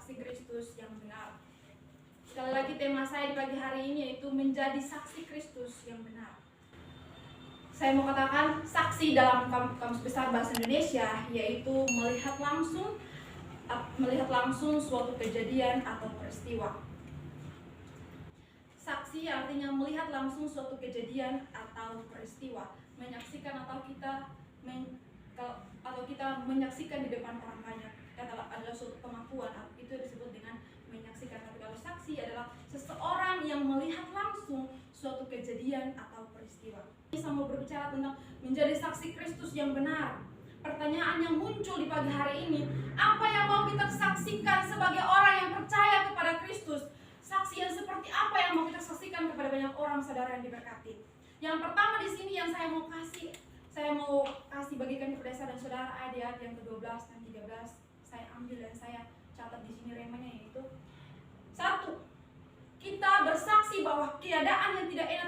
saksi Kristus yang benar. Sekali lagi tema saya di pagi hari ini yaitu menjadi saksi Kristus yang benar. Saya mau katakan saksi dalam Kamus Besar Bahasa Indonesia yaitu melihat langsung suatu kejadian atau peristiwa. Saksi artinya melihat langsung suatu kejadian atau peristiwa, menyaksikan atau kita menyaksikan di depan orang banyak. Adalah suatu pengakuan, itu disebut dengan menyaksikan. Tapi kalau saksi adalah seseorang yang melihat langsung suatu kejadian atau peristiwa. Saya mau berbicara tentang menjadi saksi Kristus yang benar. Pertanyaan yang muncul di pagi hari ini, apa yang mau kita saksikan sebagai orang yang percaya kepada Kristus? Saksi yang seperti apa yang mau kita saksikan kepada banyak orang, saudara yang diberkati? Yang pertama di sini yang saya mau kasih bagikan kepada saya dan saudara ayat yang ke-12 dan 13. Saya ambil dan saya catat di sini remanya, yaitu 1. Kita bersaksi bahwa keadaan yang tidak enak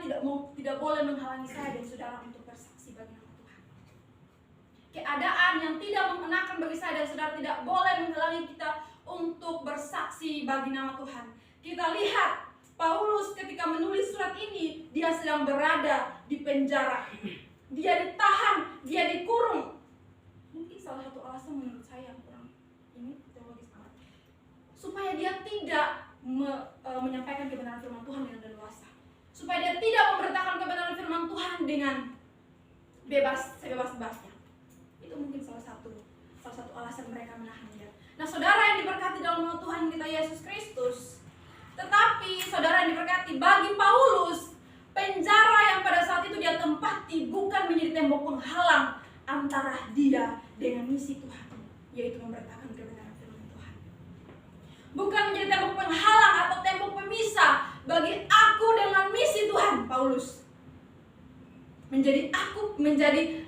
tidak boleh menghalangi saya dan saudara untuk bersaksi bagi nama Tuhan. Keadaan yang tidak mengenakan bagi saya dan saudara tidak boleh menghalangi kita untuk bersaksi bagi nama Tuhan. Kita lihat Paulus ketika menulis surat ini, dia sedang berada di penjara. Dia ditahan, dia dikurung. Mungkin salah satu alasan menurut saya yang kurang ini teologis banget, supaya dia tidak menyampaikan kebenaran firman Tuhan dengan leluasa, supaya dia tidak memberitakan kebenaran firman Tuhan dengan sebebas-bebasnya. Itu mungkin salah satu alasan mereka menahan dia. Nah, saudara yang diberkati dalam nama Tuhan kita Yesus Kristus, tetapi saudara yang diberkati, bagi Paulus, penjara yang pada saat itu dia tempati bukan menjadi tembok penghalang antara dia dengan misi Tuhan, yaitu memberitakan kebenaran firman Tuhan. Bukan menjadi tembok penghalang atau tembok pemisah bagi aku dengan misi Tuhan. Paulus menjadi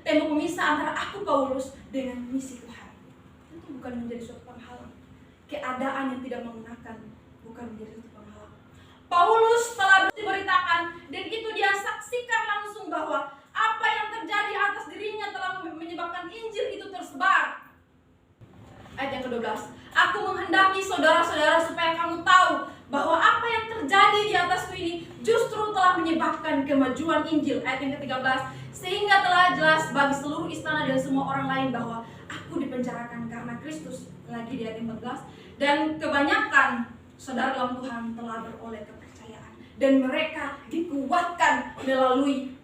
tembok pemisah antara aku Paulus dengan misi Tuhan. Itu bukan menjadi suatu penghalang. Keadaan yang tidak mengenakan bukan menjadi suatu penghalang. Paulus telah diberitakan dan itu dia saksikan langsung bahwa apa yang terjadi atas dirinya telah menyebabkan Injil itu tersebar. Ayat yang ke-12. Aku menghendaki saudara-saudara supaya kamu tahu bahwa apa yang terjadi di atasku ini justru telah menyebabkan kemajuan Injil. Ayat yang ke-13. Sehingga telah jelas bagi seluruh istana dan semua orang lain bahwa aku dipenjarakan karena Kristus. Lagi di ayat yang 14. Dan kebanyakan saudara dalam Tuhan telah beroleh kepercayaan dan mereka dikuatkan melalui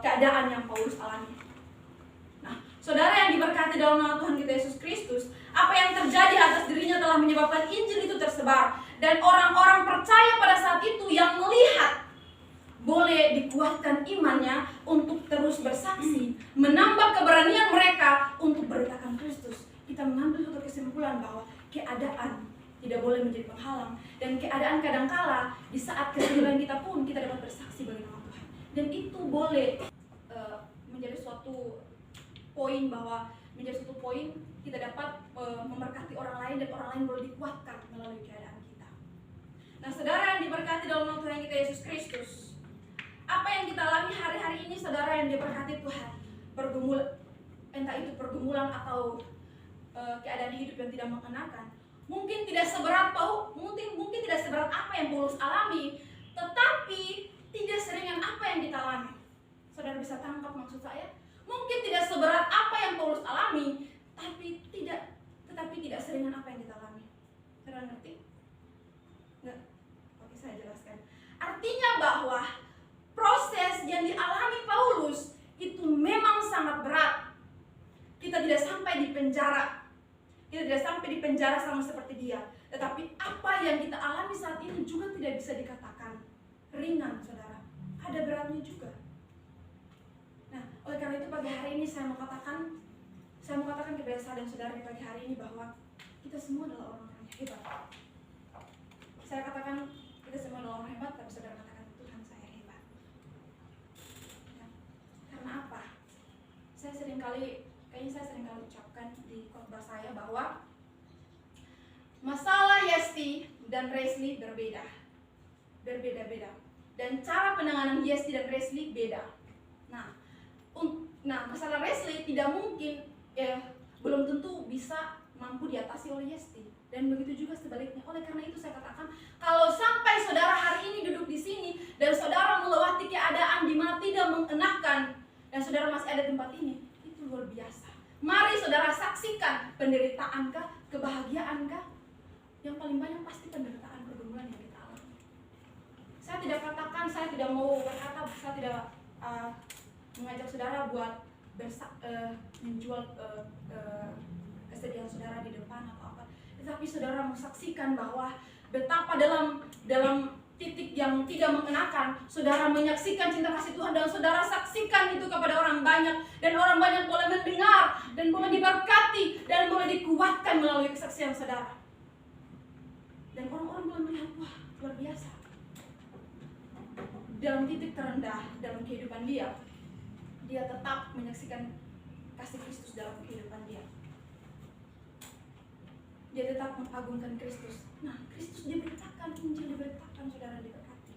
keadaan yang Paulus alami. Nah, saudara yang diberkati dalam nama Tuhan kita Yesus Kristus, apa yang terjadi atas dirinya telah menyebabkan Injil itu tersebar dan orang-orang percaya pada saat itu yang melihat boleh dikuatkan imannya untuk terus bersaksi, menambah keberanian mereka untuk beritakan Kristus. Kita mengambil suatu kesimpulan bahwa keadaan tidak boleh menjadi penghalang, dan keadaan kadangkala di saat kecurigaan kita pun kita dapat bersaksi bagi nama Tuhan, dan itu boleh menjadi suatu poin kita dapat memberkati orang lain dan orang lain boleh dikuatkan melalui keadaan kita. Nah, saudara yang diberkati dalam nama Tuhan kita Yesus Kristus, apa yang kita alami hari-hari ini, saudara yang diberkati Tuhan, entah itu pergumulan atau keadaan hidup yang tidak mengenakan, mungkin tidak seberat apa yang Paulus alami, tetapi tidak seringan apa yang kita alami. Saudara bisa tangkap maksud saya? Mungkin tidak seberat apa yang Paulus alami, tetapi tidak seringan apa yang kita alami. Saudara ngerti? Enggak? Oke, saya jelaskan. Artinya bahwa proses yang dialami Paulus itu memang sangat berat. Kita tidak sampai di penjara. Kita tidak sampai di penjara sama seperti dia. Tetapi apa yang kita alami saat ini juga tidak bisa dikatakan ringan, saudara. Ada beratnya juga. Nah, oleh karena itu pagi hari ini saya mau katakan kepada saya dan saudara di pagi hari ini bahwa kita semua adalah orang-orang yang hebat. Saya katakan kita semua adalah orang hebat, tapi saudara katakan Tuhan saya hebat. Ya. Karena apa? Saya seringkali ucapkan di khotbah saya bahwa masalah Yesti dan Resli berbeda-beda, dan cara penanganan Yesti dan Resli beda. Nah, masalah Resli tidak mungkin belum tentu bisa mampu diatasi oleh Yesti. Dan begitu juga sebaliknya. Oleh karena itu saya katakan, kalau sampai saudara hari ini duduk di sini dan saudara melewati keadaan di mana tidak mengenakan dan saudara masih ada di tempat ini, itu luar biasa. Mari saudara saksikan penderitaankah, kebahagiaankah? Yang paling banyak pasti penderitaan pergumulan yang kita alami. Saya tidak katakan, saya tidak mau berkata, saya tidak mengajak saudara buat menjual kesedihan saudara di depan atau apa. Tetapi saudara menyaksikan bahwa betapa dalam titik yang tidak mengenakan, saudara menyaksikan cinta kasih Tuhan dan saudara saksikan itu kepada orang banyak, dan orang banyak boleh mendengar dan boleh diberkati dan boleh dikuatkan melalui kesaksian saudara. Dan orang-orang boleh melihat, wah luar biasa. Dalam titik terendah dalam kehidupan dia tetap menyaksikan kasih Kristus dalam kehidupan dia. Dia tetap mengagungkan Kristus. Nah, Kristus diberitakan, Injil diberitakan, saudara diberkati.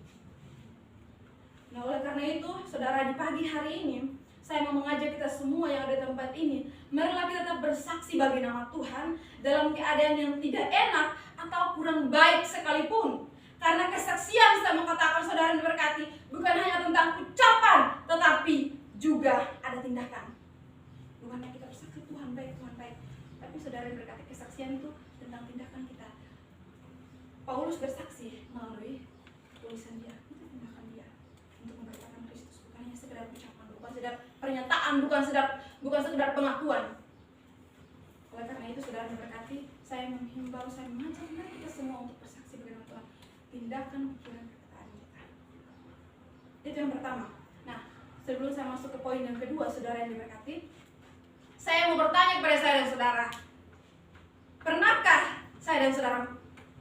Nah, oleh karena itu, saudara, di pagi hari ini, saya mau mengajak kita semua yang ada di tempat ini, marilah kita tetap bersaksi bagi nama Tuhan dalam keadaan yang tidak enak atau kurang baik sekalipun. Karena kesaksian, saya mau katakan saudara diberkati, bukan hanya tentang ucapan, tetapi juga ada tindakan. Bukan hanya kita bersaksi Tuhan baik, tapi saudara diberkati, kesaksian itu tentang tindakan kita. Paulus bersaksi melalui tulisan dia, itu tindakan dia untuk memberitakan Kristus, bukan hanya sekedar ucapan, bukan sekedar pernyataan, bukan sekedar pengakuan. Oleh karena itu saudara diberkati, saya menghimbau, saya mengajak kita semua untuk bersaksi bagaimana Tuhan tindakan pikiran perkataan kita. Itu yang pertama. Nah, sebelum saya masuk ke poin yang kedua, saudara yang diberkati, saya mau bertanya kepada saya dan saudara,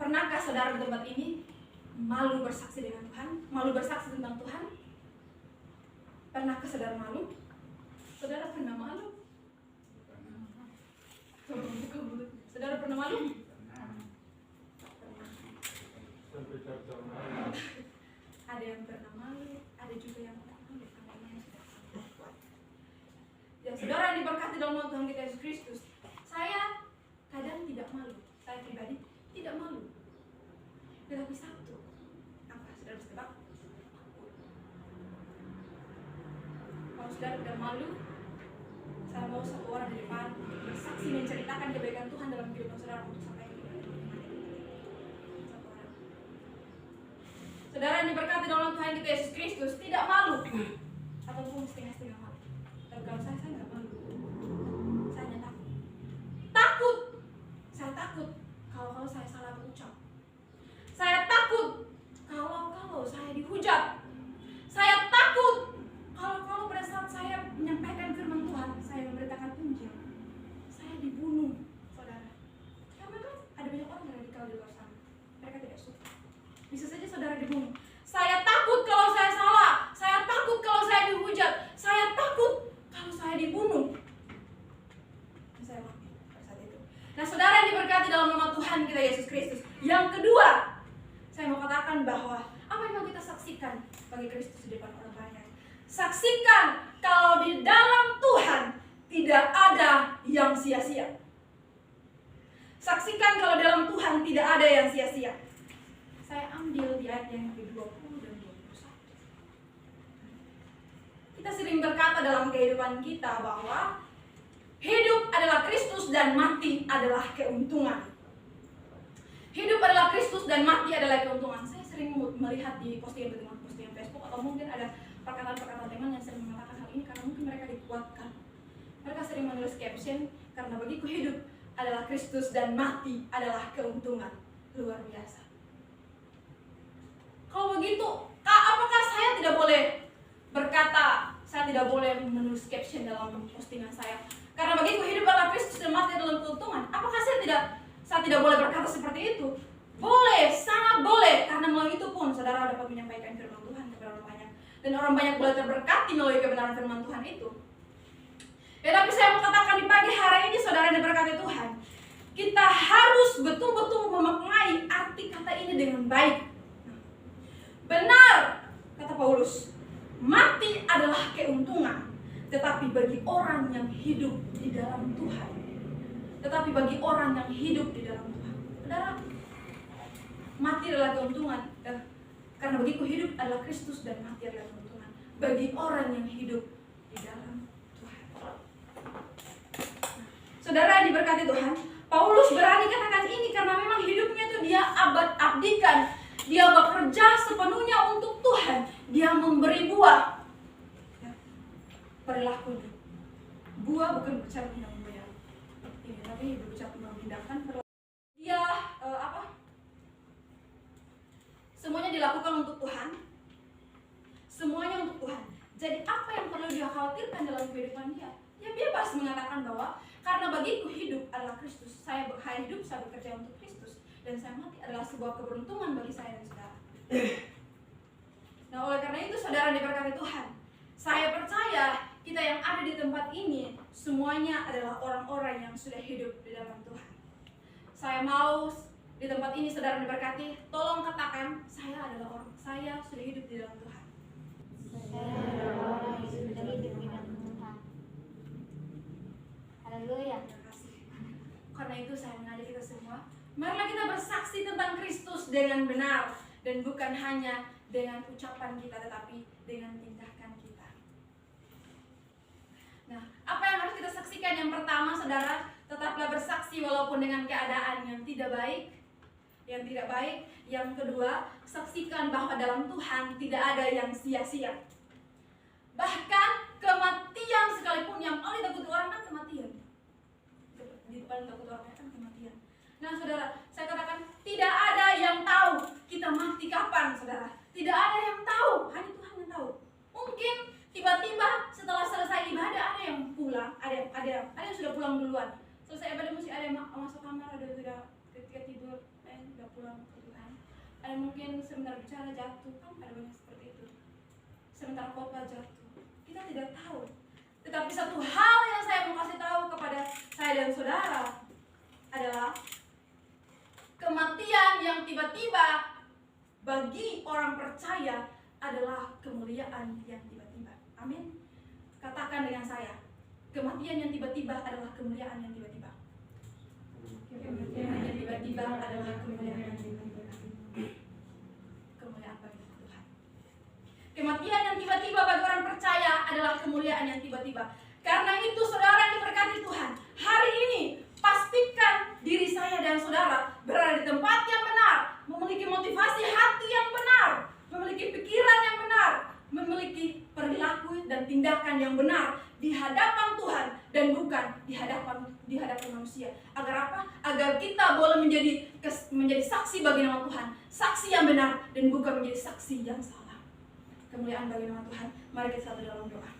pernahkah saudara di tempat ini malu bersaksi dengan Tuhan, malu bersaksi tentang Tuhan? Pernahkah saudara malu? Saudara pernah malu? Saudara pernah malu? Ada yang pernah malu, ada juga yang tidak malu karena yang sudah kuat. Ya, saudara yang diberkati dalam nama Tuhan kita Yesus Kristus, saya kadang tidak malu, saya pribadi tidak malu. Tetapi satu, apa? Saudara bisa tebak? Kalau saudara tidak malu, saya mau satu orang di depan bersaksi menceritakan kebaikan Tuhan dalam kehidupan saudara untuk sampai ke satu orang. Saudara yang diberkati dalam Tuhan kita Yesus Kristus tidak malu ataupun setengah-setengah malu. Tapi kalau saya nggak malu. Saya hanya takut. Saya takut kalau saya salah berucap. Saya takut kalau saya dihujat. Saya takut kalau pada saat saya menyampaikan firman Tuhan, saya memberitakan Injil, saya dibunuh, saudara. Karena kan ada banyak orang yang radikal di luar sana. Mereka tidak suka. Bisa saja saudara dibunuh. Saya takut kalau saya salah. Saya takut kalau saya dihujat. Saya takut kalau saya dibunuh. Dan saya mati pada saat itu. Nah, saudara yang diberkati dalam nama Tuhan kita Yesus Kristus. Yang kedua, saya mau katakan bahwa apa yang mau kita saksikan bagi Kristus di depan orang banyak. Saksikan kalau di dalam Tuhan tidak ada yang sia-sia. Saksikan kalau dalam Tuhan tidak ada yang sia-sia. Saya ambil di ayat yang ke-20 dan 21. Kita sering berkata dalam kehidupan kita bahwa hidup adalah Kristus dan mati adalah keuntungan. Hidup adalah Kristus dan mati adalah keuntungan. Saya sering melihat di postingan Facebook atau mungkin ada perkataan-perkataan teman yang sering mengatakan hal ini karena mungkin mereka dikuatkan. Mereka sering menulis caption, karena bagiku hidup adalah Kristus dan mati adalah keuntungan. Luar biasa. Kalau begitu, apakah saya tidak boleh berkata, saya tidak boleh menulis caption dalam postingan saya? Karena bagiku hidup adalah Kristus dan mati adalah keuntungan. Apakah saya tidak boleh berkata seperti itu? Boleh, sangat boleh. Karena melalui itu pun saudara dapat menyampaikan firman Tuhan kepada orang banyak. Dan orang banyak boleh terberkati melalui kebenaran firman Tuhan itu. Ya, tapi saya mau katakan di pagi hari ini saudara yang diberkati Tuhan, kita harus betul-betul memaknai arti kata ini dengan baik. Benar, kata Paulus, mati adalah keuntungan, tetapi bagi orang yang hidup di dalam Tuhan. Tetapi bagi orang yang hidup di dalam Tuhan. Saudara, mati adalah keuntungan. Karena bagiku hidup adalah Kristus dan mati adalah keuntungan bagi orang yang hidup di dalam Tuhan. Saudara diberkati Tuhan, Paulus berani katakan ini karena memang hidupnya itu dia abdikan. Dia bekerja sepenuhnya untuk Tuhan. Dia memberi buah. Perilakunya. Buah bukan berbicara tentang membayar. Ini tapi berbicara tentang tindakan. Dia semuanya dilakukan untuk Tuhan. Semuanya untuk Tuhan. Jadi apa yang perlu dia khawatirkan dalam kehidupan dia? Dia bebas mengatakan bahwa karena bagiku hidup adalah Kristus. Saya hidup, saya bekerja untuk Kristus. Dan saya mati adalah sebuah keberuntungan bagi saya dan saudara. Nah, oleh karena itu saudara diberkati Tuhan. Saya percaya kita yang ada di tempat ini semuanya adalah orang-orang yang sudah hidup di dalam Tuhan. Saya mau di tempat ini saudara diberkati, tolong katakan saya sudah hidup di dalam Tuhan. Saya adalah orang yang sudah hidup di dalam Tuhan. Haleluya. Terima kasih. Karena itu saya mengajak kita semua, marilah kita bersaksi tentang Kristus dengan benar dan bukan hanya dengan ucapan kita tetapi dengan tindakan kita. Nah, apa yang harus kita saksikan? Yang pertama, saudara, tetaplah bersaksi walaupun dengan keadaan yang tidak baik. Yang kedua, saksikan bahwa dalam Tuhan tidak ada yang sia-sia. Bahkan kematian sekalipun, yang paling takut orang kan kematian. Di paling takut orang kan kematian. Nah saudara, saya katakan tidak ada yang tahu kita mati kapan, saudara. Tidak ada yang tahu, hanya Tuhan yang tahu. Mungkin tiba-tiba setelah selesai ibadah ada yang pulang, ada yang sudah pulang duluan. Selesai ibadah mesti ada yang masuk kamar, ada sudah ketika tidur, sudah pulang ke Tuhan. Ada mungkin sebentar bicara jatuh, kan ada banyak seperti itu. Sebentar khotbah jatuh. Kita tidak tahu. Tetapi satu hal yang saya mau kasih tahu kepada saya dan saudara adalah kematian yang tiba-tiba bagi orang percaya adalah kemuliaan yang tiba-tiba. Amin. Katakan dengan saya, kematian yang tiba-tiba adalah kemuliaan yang tiba-tiba. Kematian yang tiba-tiba adalah kemuliaan yang tiba-tiba. Kemuliaan bagi Tuhan. Kematian yang tiba-tiba bagi orang percaya adalah kemuliaan yang tiba-tiba. Karena itu saudara yang diberkati Tuhan, hari ini pastikan diri saya dan saudara berada di tempat yang benar, memiliki motivasi hati yang benar, memiliki pikiran yang benar, memiliki perilaku dan tindakan yang benar di hadapan Tuhan dan bukan di hadapan manusia. Agar apa? Agar kita boleh menjadi saksi bagi nama Tuhan, saksi yang benar dan bukan menjadi saksi yang salah. Kemuliaan bagi nama Tuhan. Mari kita satu dalam doa.